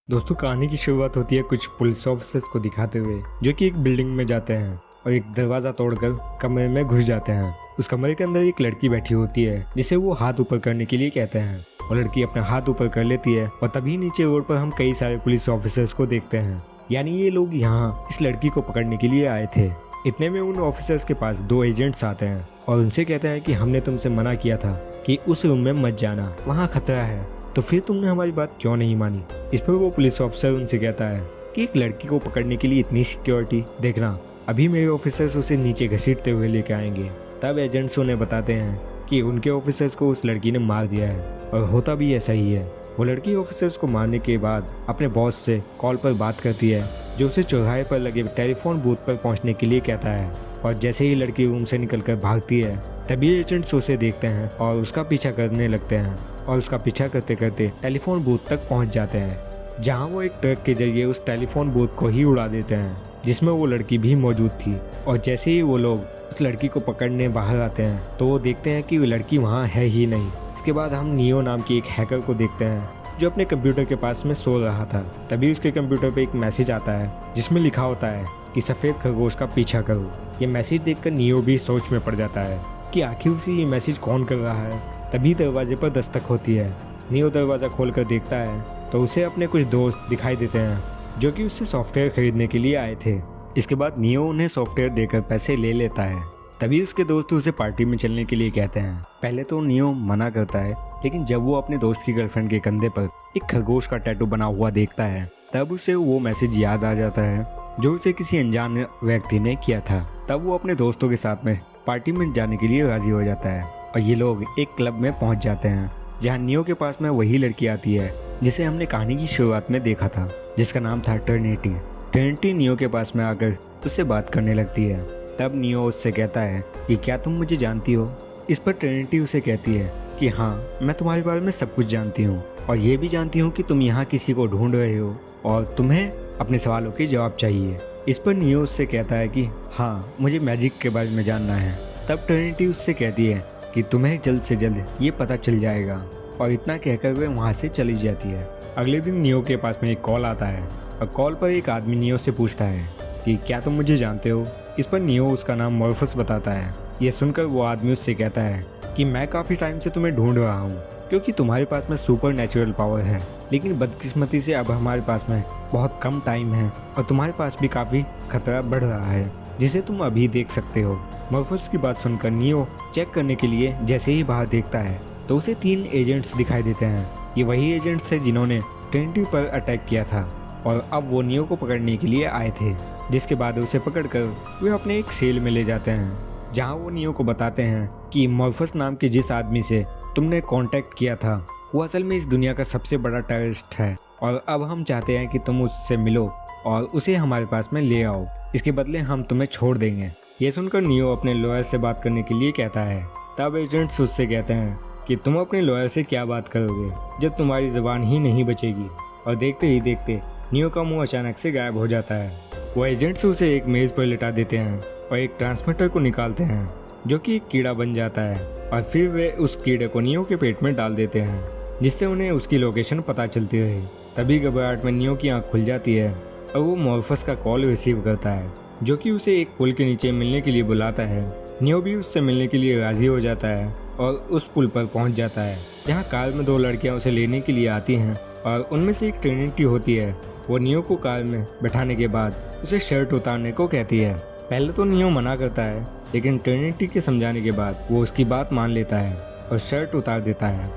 दोस्तों, कहानी की शुरुआत होती है कुछ पुलिस ऑफिसर्स को दिखाते हुए जो कि एक बिल्डिंग में जाते हैं और एक दरवाजा तोड़कर कमरे में घुस जाते हैं। उस कमरे के अंदर एक लड़की बैठी होती है जिसे वो हाथ ऊपर करने के लिए कहते हैं और लड़की अपना हाथ ऊपर कर लेती है और तभी नीचे रोड पर हम कई सारे पुलिस ऑफिसर्स को देखते हैं। यानी ये लोग यहाँ इस लड़की को पकड़ने के लिए आए थे। इतने में उन ऑफिसर्स के पास दो एजेंट्स आते हैं और उनसे कहते हैं कि हमने तुमसे मना किया था कि उस रूम में मत जाना, वहाँ खतरा है, तो फिर तुमने हमारी बात क्यों नहीं मानी। इस पर वो पुलिस ऑफिसर उनसे कहता है कि एक लड़की को पकड़ने के लिए इतनी सिक्योरिटी, देखना अभी मेरे ऑफिसर्स उसे नीचे घसीटते हुए लेके आएंगे। तब एजेंट्स उन्हें बताते हैं कि उनके ऑफिसर्स को उस लड़की ने मार दिया है और होता भी ऐसा ही है। वो लड़की ऑफिसर्स को मारने के बाद अपने बॉस से कॉल पर बात करती है जो उसे चौराहे पर लगे टेलीफोन बूथ पर पहुंचने के लिए कहता है। और जैसे ही लड़की रूम से निकलकर भागती है तभी एजेंट्स उसे देखते हैं और उसका पीछा करने लगते हैं और उसका पीछा करते करते टेलीफोन बूथ तक पहुंच जाते हैं जहां वो एक ट्रक के जरिए उस टेलीफोन बूथ को ही उड़ा देते हैं जिसमें वो लड़की भी मौजूद थी। और जैसे ही वो लोग उस लड़की को पकड़ने बाहर आते हैं तो वो देखते हैं कि वो लड़की वहाँ है ही नहीं। इसके बाद हम नियो नाम की एक हैकर को देखते हैं जो अपने कंप्यूटर के पास में सो रहा था। तभी उसके कंप्यूटर पे एक मैसेज आता है जिसमें लिखा होता है कि सफ़ेद खरगोश का पीछा करो। ये मैसेज देखकर नियो भी सोच में पड़ जाता है कि आखिर उसे ये मैसेज कौन कर रहा है। तभी दरवाजे पर दस्तक होती है। नियो दरवाज़ा खोलकर देखता है तो उसे अपने कुछ दोस्त दिखाई देते हैं जो कि उससे सॉफ्टवेयर खरीदने के लिए आए थे। इसके बाद नियो उन्हें सॉफ्टवेयर देकर पैसे ले लेता है। तभी उसके दोस्त उसे पार्टी में चलने के लिए कहते हैं। पहले तो नियो मना करता है, लेकिन जब वो अपने दोस्त की गर्लफ्रेंड के कंधे पर एक खरगोश का टैटू बना हुआ देखता है तब उसे वो मैसेज याद आ जाता है जो उसे किसी अनजान व्यक्ति ने किया था। तब वो अपने दोस्तों के साथ में पार्टी में जाने के लिए राजी हो जाता है और ये लोग एक क्लब में पहुंच जाते हैं जहां नियो के पास में वही लड़की आती है जिसे हमने कहानी की शुरुआत में देखा था, जिसका नाम था ट्रिनिटी। ट्रिनिटी नियो के पास में आकर उससे बात करने लगती है। तब नियो उससे कहता है कि क्या तुम मुझे जानती हो। इस पर ट्रिनिटी उसे कहती है कि हाँ, मैं तुम्हारे बारे में सब कुछ जानती हूँ और ये भी जानती हूँ कि तुम यहाँ किसी को ढूंढ रहे हो और तुम्हें अपने सवालों के जवाब चाहिए। इस पर नियो उससे कहता है कि हाँ, मुझे मैजिक के बारे में जानना है। तब ट्रिनिटी उससे कहती है कि तुम्हें जल्द से जल्द ये पता चल जाएगा और इतना कहकर वे वहाँ से चली जाती है। अगले दिन नियो के पास में एक कॉल आता है और कॉल पर एक आदमी नियो से पूछता है कि क्या तुम मुझे जानते हो। इस पर नियो उसका नाम मॉर्फस बताता है। ये सुनकर वो आदमी उससे कहता है कि मैं काफ़ी टाइम से तुम्हें ढूंढ रहा हूँ क्योंकि तुम्हारे पास में सुपर नेचुरल पावर है, लेकिन बदकिस्मती से अब हमारे पास में बहुत कम टाइम है और तुम्हारे पास भी काफ़ी खतरा बढ़ रहा है जिसे तुम अभी देख सकते हो। मॉर्फस की बात सुनकर नियो चेक करने के लिए जैसे ही बाहर देखता है तो उसे 3 एजेंट्स दिखाई देते हैं। ये वही एजेंट्स थे जिन्होंने ट्रिनिटी पर अटैक किया था और अब वो नियो को पकड़ने के लिए आए थे, जिसके बाद उसे पकड़कर वे अपने एक सेल में ले जाते हैं जहां वो नियो को बताते हैं कि मॉर्फस नाम के जिस आदमी से तुमने कांटेक्ट किया था वो असल में इस दुनिया का सबसे बड़ा टेररिस्ट है और अब हम चाहते हैं कि तुम उससे मिलो और उसे हमारे पास में ले आओ। इसके बदले हम तुम्हें छोड़ देंगे। ये सुनकर नियो अपने लॉयर से बात करने के लिए कहता है। तब एजेंट्स उससे कहते हैं कि तुम अपने लॉयर से क्या बात करोगे जब तुम्हारी ज़बान ही नहीं बचेगी। और देखते ही देखते नियो का मुंह अचानक से गायब हो जाता है। वो एजेंट्स उसे एक मेज़ पर लिटा देते हैं और एक ट्रांसमीटर को निकालते हैं जो कि एक कीड़ा बन जाता है और फिर वे उस कीड़े को नियो के पेट में डाल देते हैं जिससे उन्हें उसकी लोकेशन पता चलती रहे। तभी घबराहट में नियो की आँख खुल जाती है और वो मॉर्फस का कॉल रिसीव करता है जो कि उसे एक पुल के नीचे मिलने के लिए बुलाता है। नियो भी उससे मिलने के लिए राजी हो जाता है और उस पुल पर पहुंच जाता है जहां कार में 2 लड़कियां उसे लेने के लिए आती हैं और उनमें से एक ट्रिनिटी होती है। वो नियो को कार में बैठाने के बाद उसे शर्ट उतारने को कहती है। पहले तो नियो मना करता है, लेकिन ट्रिनिटी के समझाने के बाद वो उसकी बात मान लेता है और शर्ट उतार देता है।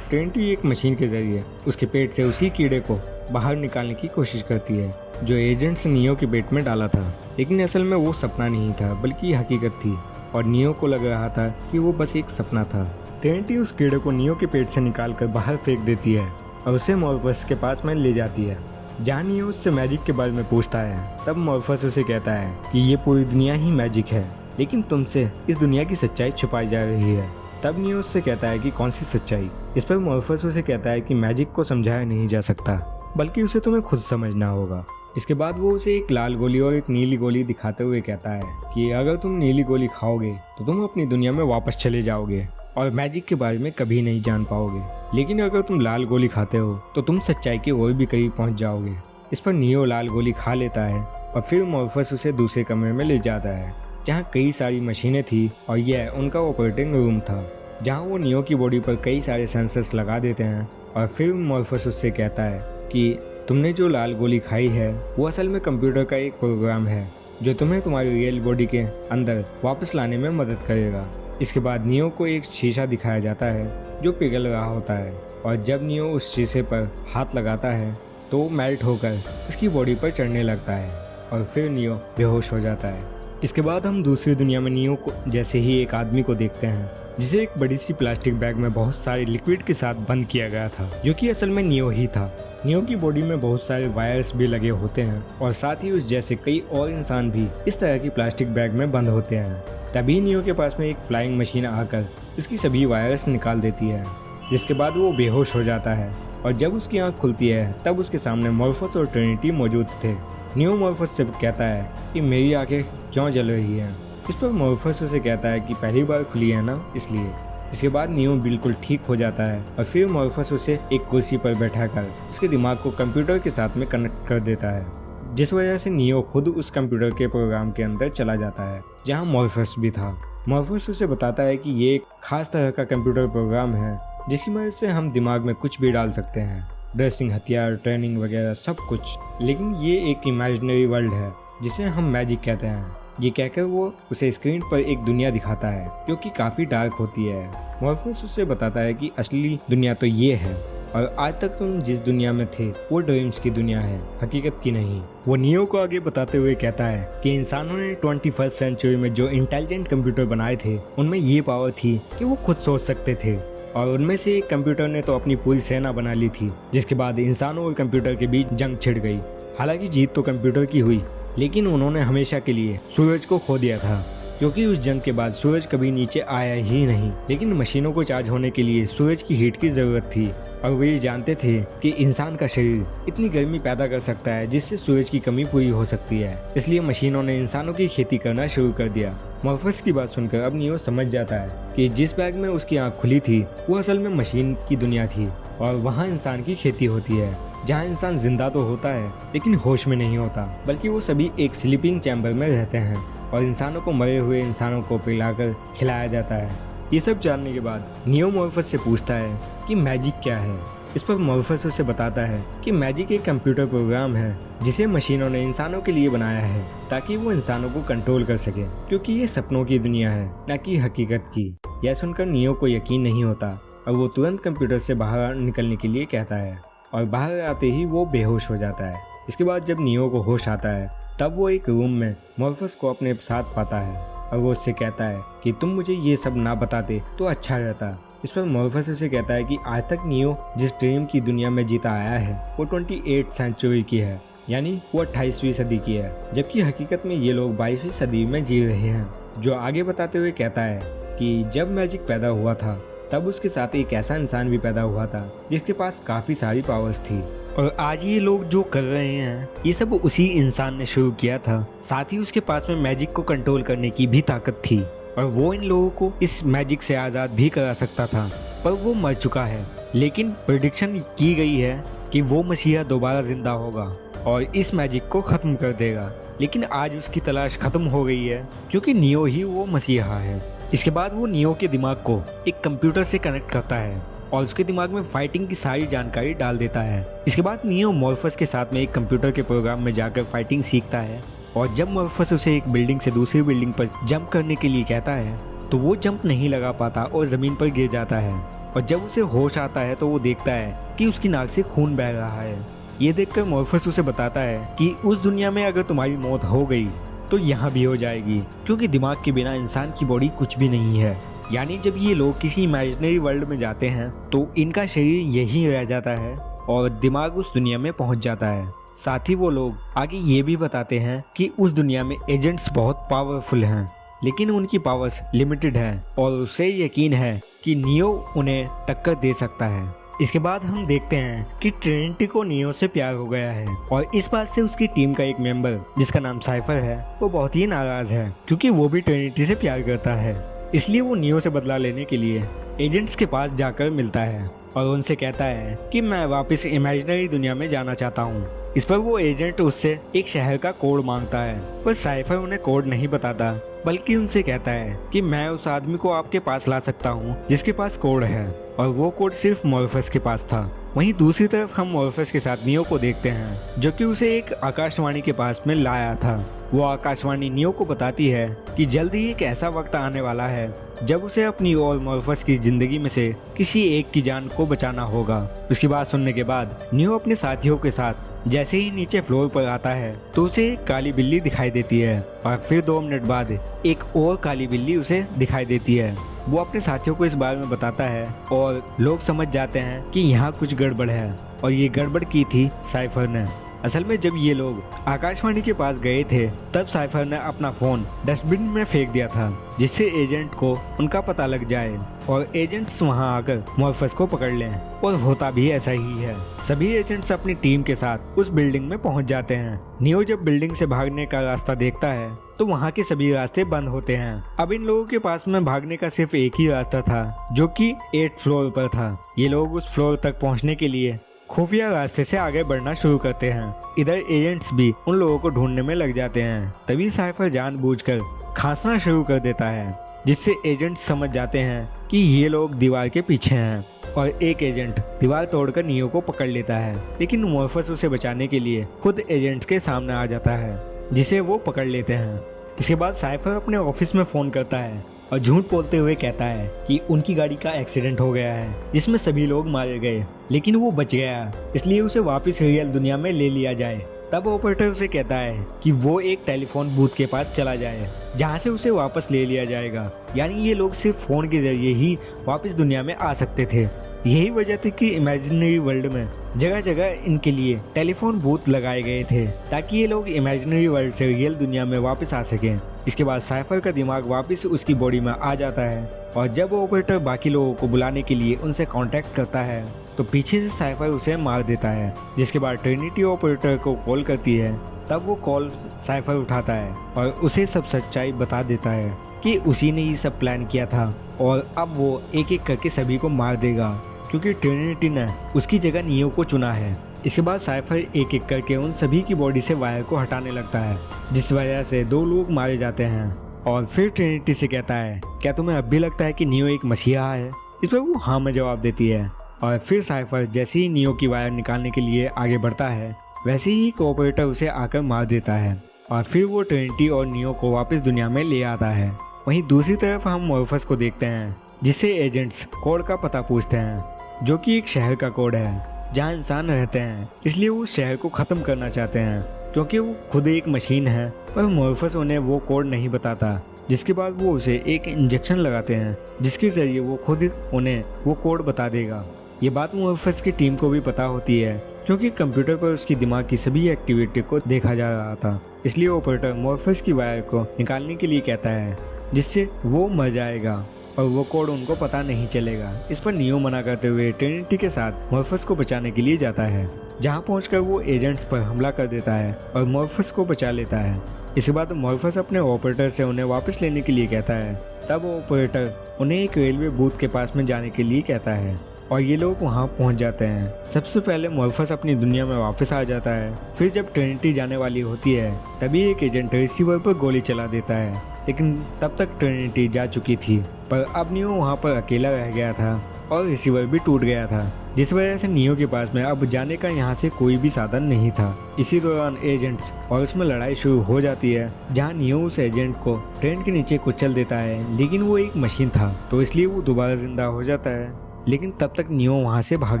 ट्रिनिटी एक मशीन के जरिए उसके पेट से उसी कीड़े को बाहर निकालने की कोशिश करती है जो एजेंट्स नियो के पेट में डाला था, लेकिन असल में वो सपना नहीं था बल्कि हकीकत थी और नियो को लग रहा था कि वो बस एक सपना था। ट्रिनिटी उस कीड़े को नियो के पेट से निकालकर बाहर फेंक देती है और उसे मॉर्फस के पास में ले जाती है जहाँ नियो उससे मैजिक के बारे में पूछता है। तब मॉर्फस उसे कहता है कि ये पूरी दुनिया ही मैजिक है, लेकिन तुमसे इस दुनिया की सच्चाई छुपाई जा रही है। तब नियो उससे कहता है कि कौन सी सच्चाई। इस पर मॉर्फस उसे कहता है कि मैजिक को समझाया नहीं जा सकता बल्कि उसे तुम्हें खुद समझना होगा। इसके बाद वो उसे एक लाल गोली और एक नीली गोली दिखाते हुए कहता है कि अगर तुम नीली गोली खाओगे तो तुम अपनी दुनिया में वापस चले जाओगे और मैजिक के बारे में कभी नहीं जान पाओगे, लेकिन अगर तुम लाल गोली खाते हो तो तुम सच्चाई के और भी करीब पहुंच जाओगे। इस पर नियो लाल गोली खा लेता है और फिर मॉर्फस उसे दूसरे कमरे में ले जाता है जहां कई सारी मशीनें थी और यह उनका ऑपरेटिंग रूम था, जहां वो नियो की बॉडी पर कई सारे सेंसर्स लगा देते हैं। और फिर मॉर्फस उससे कहता है कि तुमने जो लाल गोली खाई है वो असल में कंप्यूटर का एक प्रोग्राम है जो तुम्हें तुम्हारी रियल बॉडी के अंदर वापस लाने में मदद करेगा। इसके बाद नियो को एक शीशा दिखाया जाता है जो पिघल रहा होता है, और जब नियो उस शीशे पर हाथ लगाता है तो वो मेल्ट होकर उसकी बॉडी पर चढ़ने लगता है और फिर नियो बेहोश हो जाता है। इसके बाद हम दूसरी दुनिया में नियो को जैसे ही एक आदमी को देखते हैं जिसे एक बड़ी सी प्लास्टिक बैग में बहुत सारे लिक्विड के साथ बंद किया गया था, जो कि असल में नियो ही था। नियो की बॉडी में बहुत सारे वायर्स भी लगे होते हैं और साथ ही उस जैसे कई और इंसान भी इस तरह की प्लास्टिक बैग में बंद होते हैं। तभी नियो के पास में एक फ्लाइंग मशीन आकर उसकी सभी वायर्स निकाल देती है, जिसके बाद वो बेहोश हो जाता है। और जब उसकी आंख खुलती है तब उसके सामने मॉर्फस और ट्रिनिटी मौजूद थे। नियो मॉर्फस से कहता है कि मेरी आंखें क्यों जल रही हैं। इस पर मॉर्फस उसे कहता है कि पहली बार खुली है ना, इसलिए। इसके बाद नियो बिल्कुल ठीक हो जाता है और फिर मॉर्फस उसे एक कुर्सी पर बैठाकर उसके दिमाग को कंप्यूटर के साथ में कनेक्ट कर देता है, जिस वजह से नियो खुद उस कंप्यूटर के प्रोग्राम के अंदर चला जाता है जहां मॉर्फस भी था। मॉर्फस उसे बताता है कि ये एक खास तरह का कंप्यूटर प्रोग्राम है जिसकी मदद से हम दिमाग में कुछ भी डाल सकते हैं, ड्रेसिंग, हथियार, ट्रेनिंग वगैरह सब कुछ। लेकिन ये एक इमेजिनरी वर्ल्ड है जिसे हम मैजिक कहते हैं। ये कहकर वो उसे स्क्रीन पर एक दुनिया दिखाता है जो कि काफी डार्क होती है। मॉर्फस उसे बताता है कि असली दुनिया तो ये है और आज तक तुम जिस दुनिया में थे वो ड्रीम्स की दुनिया है, हकीकत की नहीं। वो नियो को आगे बताते हुए कहता है कि इंसानों ने 21st सेंचुरी में जो इंटेलिजेंट कंप्यूटर बनाए थे उनमें ये पावर थी कि वो खुद सोच सकते थे, और उनमें से एक कंप्यूटर ने तो अपनी पूरी सेना बना ली थी, जिसके बाद इंसानों और कंप्यूटर के बीच जंग छिड़ गई। हालांकि जीत तो कंप्यूटर की हुई, लेकिन उन्होंने हमेशा के लिए सूरज को खो दिया था, क्योंकि उस जंग के बाद सूरज कभी नीचे आया ही नहीं। लेकिन मशीनों को चार्ज होने के लिए सूरज की हीट की जरूरत थी, और वे ये जानते थे कि इंसान का शरीर इतनी गर्मी पैदा कर सकता है जिससे सूरज की कमी पूरी हो सकती है। इसलिए मशीनों ने इंसानों की खेती करना शुरू कर दिया। मॉर्फस की बात सुनकर अब नियो समझ जाता है कि जिस बैग में उसकी आंख खुली थी वो असल में मशीन की दुनिया थी, और वहाँ इंसान की खेती होती है, जहाँ इंसान जिंदा तो होता है लेकिन होश में नहीं होता, बल्कि वो सभी एक स्लीपिंग चैम्बर में रहते हैं और इंसानों को मरे हुए इंसानों को पिलाकर खिलाया जाता है। ये सब जानने के बाद नियो मॉर्फस से पूछता है कि मैजिक क्या है। इस पर मॉर्फस उसे बताता है कि मैजिक एक कंप्यूटर प्रोग्राम है जिसे मशीनों ने इंसानों के लिए बनाया है ताकि वो इंसानों को कंट्रोल कर सके, क्योंकि ये सपनों की दुनिया है न कि हकीकत की। यह सुनकर नियो को यकीन नहीं होता और वो तुरंत कंप्यूटर से बाहर निकलने के लिए कहता है, और बाहर आते ही वो बेहोश हो जाता है। इसके बाद जब नियो को होश आता है तब वो एक रूम में मॉर्फस को अपने साथ पाता है और वो उससे कहता है कि तुम मुझे ये सब ना बताते तो अच्छा रहता। इस पर मॉर्फस उसे कहता है कि आज तक नियो जिस ड्रीम की दुनिया में जीता आया है वो 28th सेंचुरी की है, यानी वो 28वीं सदी की है, जबकि हकीकत में ये लोग 22वीं सदी में जी रहे हैं। जो आगे बताते हुए कहता है कि जब मैजिक पैदा हुआ था तब उसके साथ एक ऐसा इंसान भी पैदा हुआ था जिसके पास काफी सारी पावर्स थी, और आज ये लोग जो कर रहे हैं ये सब उसी इंसान ने शुरू किया था। साथ ही उसके पास में मैजिक को कंट्रोल करने की भी ताकत थी, और वो इन लोगों को इस मैजिक से आज़ाद भी करा सकता था, पर वो मर चुका है। लेकिन प्रेडिक्शन की गई है कि वो मसीहा दोबारा जिंदा होगा और इस मैजिक को ख़त्म कर देगा, लेकिन आज उसकी तलाश ख़त्म हो गई है क्योंकि नियो ही वो मसीहा है। इसके बाद वो नियो के दिमाग को एक कंप्यूटर से कनेक्ट करता है और उसके दिमाग में फाइटिंग की सारी जानकारी डाल देता है। इसके बाद नियो मॉर्फस के साथ में एक कंप्यूटर के प्रोग्राम में जाकर फाइटिंग सीखता है, और जब मॉर्फस उसे एक बिल्डिंग से दूसरी बिल्डिंग पर जंप करने के लिए कहता है तो वो जंप नहीं लगा पाता और ज़मीन पर गिर जाता है, और जब उसे होश आता है तो वो देखता है कि उसकी नाक से खून बह रहा है। ये देखकर मॉर्फस उसे बताता है कि उस दुनिया में अगर तुम्हारी मौत हो गई तो यहाँ भी हो जाएगी, क्योंकि दिमाग के बिना इंसान की बॉडी कुछ भी नहीं है। यानी जब ये लोग किसी इमेजिनरी वर्ल्ड में जाते हैं तो इनका शरीर यहीं रह जाता है और दिमाग उस दुनिया में पहुंच जाता है। साथ ही वो लोग आगे ये भी बताते हैं कि उस दुनिया में एजेंट्स बहुत पावरफुल हैं, लेकिन उनकी पावर्स लिमिटेड है और उसे यकीन है कि नियो उन्हें टक्कर दे सकता है। इसके बाद हम देखते हैं कि ट्रिनिटी को नियो से प्यार हो गया है, और इस बात से उसकी टीम का एक मेंबर जिसका नाम साइफर है वो बहुत ही नाराज है क्योंकि वो भी ट्रिनिटी से प्यार करता है। इसलिए वो नियो से बदला लेने के लिए एजेंट्स के पास जाकर मिलता है और उनसे कहता है कि मैं वापस इमेजिनरी दुनिया में जाना चाहता हूँ। इस पर वो एजेंट उससे एक शहर का कोड मांगता है, पर साइफर उन्हें कोड नहीं बताता, बल्कि उनसे कहता है कि मैं उस आदमी को आपके पास ला सकता हूँ जिसके पास कोड है, और वो कोड सिर्फ मॉर्फस के पास था। वहीं दूसरी तरफ हम मॉर्फस के साथ नियो को देखते हैं, जो कि उसे एक आकाशवाणी के पास में लाया था। वो आकाशवाणी नियो को बताती है कि जल्द ही एक ऐसा वक्त आने वाला है जब उसे अपनी और मॉर्फस की जिंदगी में से किसी एक की जान को बचाना होगा। उसकी बात सुनने के बाद नियो अपने साथियों के साथ जैसे ही नीचे फ्लोर पर आता है तो उसे एक काली बिल्ली दिखाई देती है, और फिर 2 मिनट बाद एक और काली बिल्ली उसे दिखाई देती है। वो अपने साथियों को इस बारे में बताता है और लोग समझ जाते हैं कि यहाँ कुछ गड़बड़ है, और ये गड़बड़ की थी साइफर ने। असल में जब ये लोग आकाशवाणी के पास गए थे तब साइफर ने अपना फोन डस्टबिन में फेंक दिया था, जिससे एजेंट को उनका पता लग जाए और एजेंट्स वहां आकर मॉर्फस को पकड़ लें। और होता भी ऐसा ही है। सभी एजेंट्स अपनी टीम के साथ उस बिल्डिंग में पहुंच जाते हैं। नियो जब बिल्डिंग से भागने का रास्ता देखता है तो वहाँ के सभी रास्ते बंद होते हैं। अब इन लोगों के पास में भागने का सिर्फ एक ही रास्ता था, जो कि 8th फ्लोर पर था। ये लोग उस फ्लोर तक पहुँचने के लिए खुफिया रास्ते से आगे बढ़ना शुरू करते हैं। इधर एजेंट्स भी उन लोगों को ढूंढने में लग जाते हैं। तभी साइफर जानबूझकर खांसना शुरू कर देता है, जिससे एजेंट्स समझ जाते हैं कि ये लोग दीवार के पीछे हैं, और एक एजेंट दीवार तोड़कर नियो को पकड़ लेता है। लेकिन मॉर्फस उसे बचाने के लिए खुद एजेंट्स के सामने आ जाता है, जिसे वो पकड़ लेते हैं। इसके बाद साइफर अपने ऑफिस में फोन करता है और झूठ बोलते हुए कहता है कि उनकी गाड़ी का एक्सीडेंट हो गया है जिसमें सभी लोग मारे गए, लेकिन वो बच गया, इसलिए उसे वापस रियल दुनिया में ले लिया जाए। तब ऑपरेटर उसे कहता है कि वो एक टेलीफोन बूथ के पास चला जाए, जहाँ से उसे वापस ले लिया जाएगा। यानी ये लोग सिर्फ फोन के जरिए ही वापस दुनिया में आ सकते थे। यही वजह थी कि इमेजिनरी वर्ल्ड में जगह जगह इनके लिए टेलीफोन बूथ लगाए गए थे, ताकि ये लोग इमेजिनरी वर्ल्ड से रियल दुनिया में वापस आ सकें। इसके बाद साइफर का दिमाग वापस उसकी बॉडी में आ जाता है, और जब ऑपरेटर बाकी लोगों को बुलाने के लिए उनसे कांटेक्ट करता है तो पीछे से साइफर उसे मार देता है। जिसके बाद ट्रिनिटी ऑपरेटर को कॉल करती है। तब वो कॉल साइफर उठाता है और उसे सब सच्चाई बता देता है कि उसी ने ये सब प्लान किया था, और अब वो एक एक करके सभी को मार देगा, क्योंकि ट्रिनिटी ने उसकी जगह नियो को चुना है। इसके बाद साइफर एक एक करके उन सभी की बॉडी से वायर को हटाने लगता है, जिस वजह से 2 लोग मारे जाते हैं। और फिर ट्रिनिटी से कहता है, क्या तुम्हें अब भी लगता है कि नियो एक मसीहा है? इस पर वो हाँ में जवाब देती है। और फिर साइफर जैसे ही नियो की वायर निकालने के लिए आगे बढ़ता है, वैसे ही एक ऑपरेटर उसे आकर मार देता है, और फिर वो ट्रिनिटी और नियो को वापस दुनिया में ले आता है। वहीं दूसरी तरफ हम मॉर्फस को देखते हैं, जिससे एजेंट्स कोड का पता पूछते हैं, जो कि एक शहर का कोड है जहाँ इंसान रहते हैं। इसलिए वो शहर को ख़त्म करना चाहते हैं, क्योंकि वो खुद एक मशीन है। पर मॉर्फस उन्हें वो कोड नहीं बताता, जिसके बाद वो उसे एक इंजेक्शन लगाते हैं, जिसके जरिए वो खुद उन्हें वो कोड बता देगा। ये बात मॉर्फस की टीम को भी पता होती है, क्योंकि कंप्यूटर पर उसकी दिमाग की सभी एक्टिविटी को देखा जा रहा था। इसलिए ऑपरेटर मॉर्फस की वायर को निकालने के लिए कहता है, जिससे वो मर जाएगा और वो कोड उनको पता नहीं चलेगा। इस पर नियो मना करते हुए ट्रिनिटी के साथ मॉर्फस को बचाने के लिए जाता है, जहां पहुंचकर वो एजेंट्स पर हमला कर देता है और मॉर्फस को बचा लेता है। इसके बाद मॉर्फस अपने ऑपरेटर से उन्हें वापस लेने के लिए कहता है। तब ऑपरेटर उन्हें एक रेलवे बूथ के पास में जाने के लिए कहता है, और ये लोग वहां पहुंच जाते हैं। सबसे पहले मॉर्फस अपनी दुनिया में वापस आ जाता है। फिर जब ट्रिनिटी जाने वाली होती है, तभी एक एजेंट रिसीवर पर गोली चला देता है, लेकिन तब तक ट्रिनिटी जा चुकी थी। पर अब नियो वहां पर अकेला रह गया था और रिसीवर भी टूट गया था, जिस वजह से नियो के पास में अब जाने का यहाँ से कोई भी साधन नहीं था। इसी दौरान एजेंट्स और उसमें लड़ाई शुरू हो जाती है, जहाँ नियो उस एजेंट को ट्रेन के नीचे कुचल देता है, लेकिन वो एक मशीन था तो इसलिए वो दोबारा जिंदा हो जाता है। लेकिन तब तक नियो वहाँ से भाग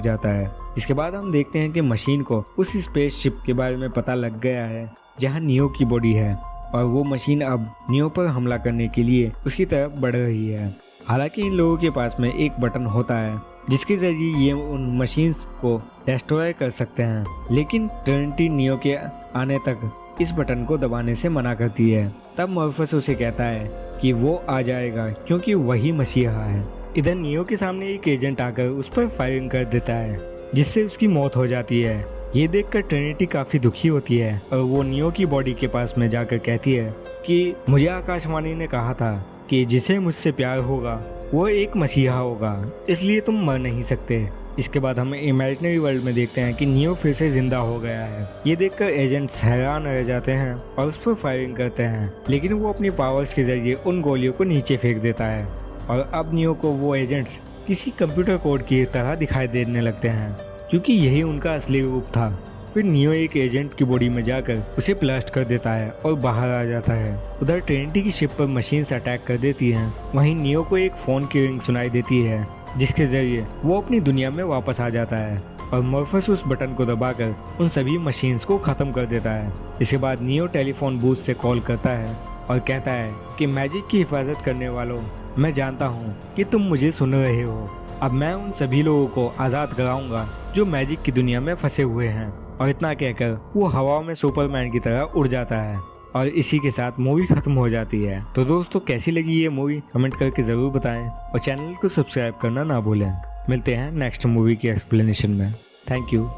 जाता है। इसके बाद हम देखते हैं कि मशीन को उस स्पेसशिप के बारे में पता लग गया है जहाँ नियो की बॉडी है, और वो मशीन अब नियो पर हमला करने के लिए उसकी तरफ बढ़ रही है। हालांकि इन लोगों के पास में एक बटन होता है जिसके जरिए ये उन मशीन्स को डिस्ट्रॉय कर सकते हैं, लेकिन ट्रिनिटी नियो के आने तक इस बटन को दबाने से मना करती है। तब मॉर्फस उसे कहता है कि वो आ जाएगा क्योंकि वही मसीहा है। इधर नियो के सामने एक एजेंट आकर उस पर फायरिंग कर देता है, जिससे उसकी मौत हो जाती है। ये देखकर ट्रिनिटी काफी दुखी होती है और वो नियो की बॉडी के पास में जाकर कहती है कि मुझे आकाशवाणी ने कहा था कि जिसे मुझसे प्यार होगा वो एक मसीहा होगा, इसलिए तुम मर नहीं सकते। इसके बाद हम इमेजिनरी वर्ल्ड में देखते हैं कि नियो फिर से जिंदा हो गया है। ये देखकर एजेंट्स हैरान रह जाते हैं और उस पर फायरिंग करते हैं, लेकिन वो अपनी पावर्स के जरिए उन गोलियों को नीचे फेंक देता है और अब नियो को वो एजेंट्स किसी कंप्यूटर कोड की तरह दिखाई देने लगते हैं, क्योंकि यही उनका असली रूप था। फिर नियो एक एजेंट की बॉडी में जाकर उसे ब्लास्ट कर देता है और बाहर आ जाता है। उधर ट्रिनिटी की शिप पर मशीन्स अटैक कर देती हैं। वहीं नियो को एक फोन की रिंग सुनाई देती है, जिसके जरिए वो अपनी दुनिया में वापस आ जाता है और मॉर्फस उस बटन को दबाकर उन सभी मशीन्स को खत्म कर देता है। इसके बाद नियो टेलीफोन बूथ से कॉल करता है और कहता है कि मैजिक की हिफाजत करने वालों, मैं जानता हूँ कि तुम मुझे सुन रहे हो। अब मैं उन सभी लोगों को आज़ाद कराऊंगा जो मैजिक की दुनिया में फंसे हुए हैं। और इतना कहकर वो हवा में सुपरमैन की तरह उड़ जाता है और इसी के साथ मूवी खत्म हो जाती है। तो दोस्तों, कैसी लगी ये मूवी कमेंट करके ज़रूर बताएं और चैनल को सब्सक्राइब करना ना भूलें। मिलते हैं नेक्स्ट मूवी की एक्सप्लेनेशन में। Thank you.